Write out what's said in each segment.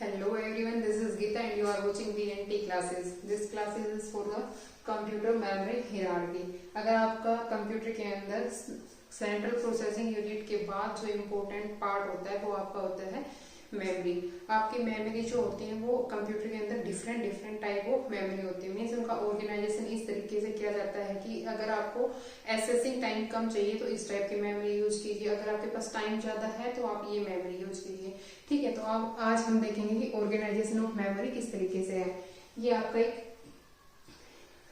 Hello everyone, this is Geeta and you are watching VNT classes. This classes is for the computer memory hierarchy. अगर आपका computer के अंदर central processing unit के बाद जो important part होता है वो आपका होता है मेमोरी। आपकी मेमोरी जो होती है वो कंप्यूटर के अंदर डिफरेंट टाइप ऑफ मेमोरी होती है। मीन्स उनका ऑर्गेनाइजेशन इस तरीके से किया जाता है कि अगर आपको एसेसिंग टाइम कम चाहिए तो इस टाइप की मेमोरी यूज कीजिए, अगर आपके पास टाइम ज्यादा है तो आप ये मेमोरी यूज कीजिए। ठीक है, तो अब आज हम देखेंगे कि ऑर्गेनाइजेशन ऑफ मेमोरी किस तरीके से है। ये आपका एक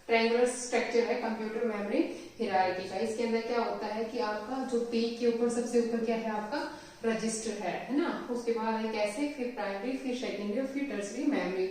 ट्रायंगुलर स्ट्रक्चर है कंप्यूटर मेमोरी हायरार्की का। इसके अंदर क्या होता है कि आपका जो पीक के ऊपर सबसे ऊपर क्या है, आपका रजिस्टर है ना। उसके बाद है कैसे, फिर प्राइमरी, फिर सेकेंडरी और फिर टर्सरी मेमोरी।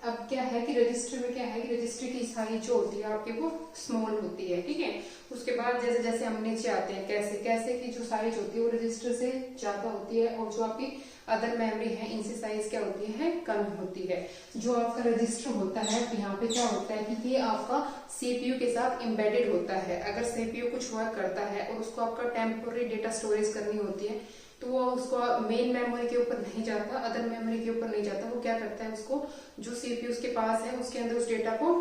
अब क्या है कि रजिस्टर में क्या है कि रजिस्टर की साइज जो होती है आपके वो स्मॉल होती है। ठीक है, उसके बाद जैसे जैसे हम नीचे आते हैं कैसे कैसे की जो साइज होती है वो रजिस्टर से ज्यादा होती है और जो आपकी अदर मेमोरी है इनसे साइज क्या होती है, कम होती है। जो आपका रजिस्टर होता है यहाँ पे क्या होता है कि ये आपका सीपीयू के साथ एम्बेडेड होता है। अगर सीपीयू कुछ वर्क करता है और उसको आपका टेम्पोररी डेटा स्टोरेज करनी होती है तो वो उसको मेन मेमोरी के ऊपर नहीं जाता, अदर मेमोरी के ऊपर नहीं जाता। वो क्या करता है, उसको जो सीपीयू उसके पास है उसके अंदर उस डेटा को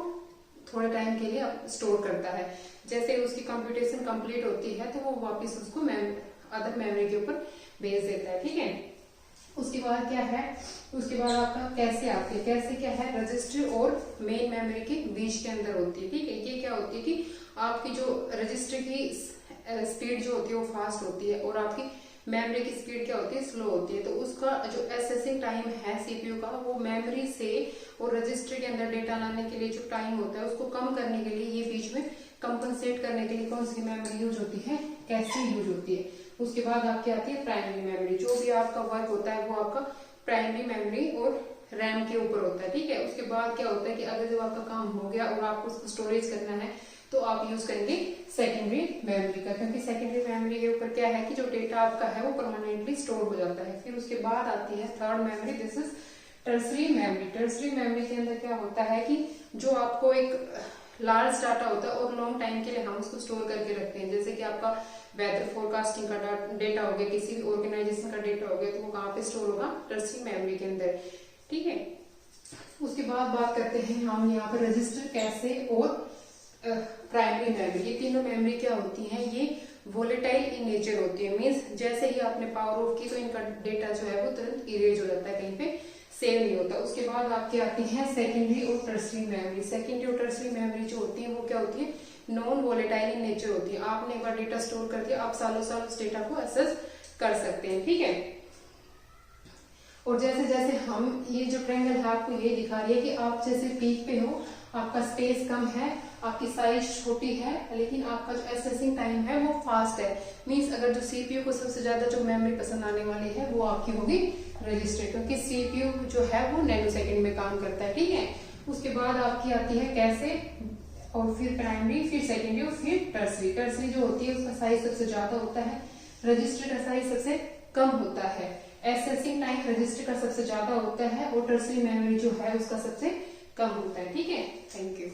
थोड़े टाइम के लिए स्टोर करता है। जैसे उसकी कंप्यूटेशन कंप्लीट होती है तो वो वापस उसको अदर मेमोरी के ऊपर भेज देता है। ठीक है, उसके बाद क्या है, उसके बाद आपका कैसे आती है। कैसे क्या है, रजिस्टर और मेन मेमोरी के बीच के अंदर होती है। ठीक है, ये क्या होती है कि आपकी जो रजिस्टर की स्पीड जो होती है वो फास्ट होती है और आपकी मेमोरी की स्पीड क्या होती है, स्लो होती है। तो उसका जो एसेसिंग टाइम है सीपीयू का वो मेमोरी से और रजिस्टर के अंदर डेटा लाने के लिए जो टाइम होता है उसको कम करने के लिए ये बीच में कंपनसेट करने के लिए कौन सी मेमोरी यूज होती है, कैसे यूज होती है। उसके बाद आपकी आती है प्राइमरी मेमोरी। जो भी आपका वर्क होता है वो आपका प्राइमरी मेमोरी और रैम के ऊपर होता है। ठीक है, उसके बाद क्या होता है कि अगर जब आपका काम हो गया और आपको उसको स्टोरेज करना है तो आप यूज करेंगे सेकेंडरी मेमोरी का, क्योंकि सेकेंडरी मेमोरी के ऊपर क्या है कि जो डेटा आपका है वो परमानेंटली स्टोर हो जाता है। फिर उसके बाद आती है third memory, this is tertiary memory. Tertiary memory के अंदर क्या होता है कि जो आपको एक लार्ज डाटा होता है और लॉन्ग टाइम के लिए हम उसको स्टोर करके रखते हैं। जैसे कि आपका वेदर फोरकास्टिंग का डेटा हो गया, किसी भी ऑर्गेनाइजेशन का डेटा हो गया, तो वो कहाँ पे स्टोर होगा, टर्सरी मेमोरी के अंदर। ठीक है, उसके बाद बात करते हैं हम यहाँ पर रजिस्टर, कैसे और प्राइमरी मेमोरी। ये तीनों मेमोरी क्या होती हैं, ये वोलेटाइल इन नेचर होती है। मीन्स जैसे ही आपने पावर ऑफ की तो इनका डेटा जो है वो तुरंत इरेज हो जाता है, कहीं पे सेव नहीं होता। उसके बाद आपकी आती है सेकेंडरी और टर्सरी मेमोरी। सेकेंडरी और टर्सरी मेमोरी जो होती है वो क्या होती है, नॉन वोलेटाइल इन नेचर होती है। आपने एक बार डेटा स्टोर कर दिया, आप सालों साल उस डेटा को एक्सेस कर सकते हैं। ठीक है, और जैसे जैसे हम ये जो ट्रायंगल है आपको ये दिखा रही है कि आप जैसे पीक पे हो, आपका स्पेस कम है, आपकी साइज छोटी है, लेकिन आपका जो एसेसिंग टाइम है वो फास्ट है। मींस अगर जो सीपीयू को सबसे ज्यादा जो मेमोरी पसंद आने वाली है वो आपकी होगी रजिस्टर, क्योंकि सीपीयू जो है वो नैनो सेकंड में काम करता है। ठीक है, उसके बाद आपकी आती है कैसे और फिर प्राइमरी, फिर सेकेंडरी और फिर टर्सरी। टर्सरी जो होती है उसका साइज सबसे ज्यादा होता है, रजिस्टर का साइज सबसे कम होता है। एसेसिंग टाइम रजिस्टर का सबसे ज्यादा होता है और टर्सरी मेमोरी जो है उसका सबसे कम होता है। ठीक है, थैंक यू।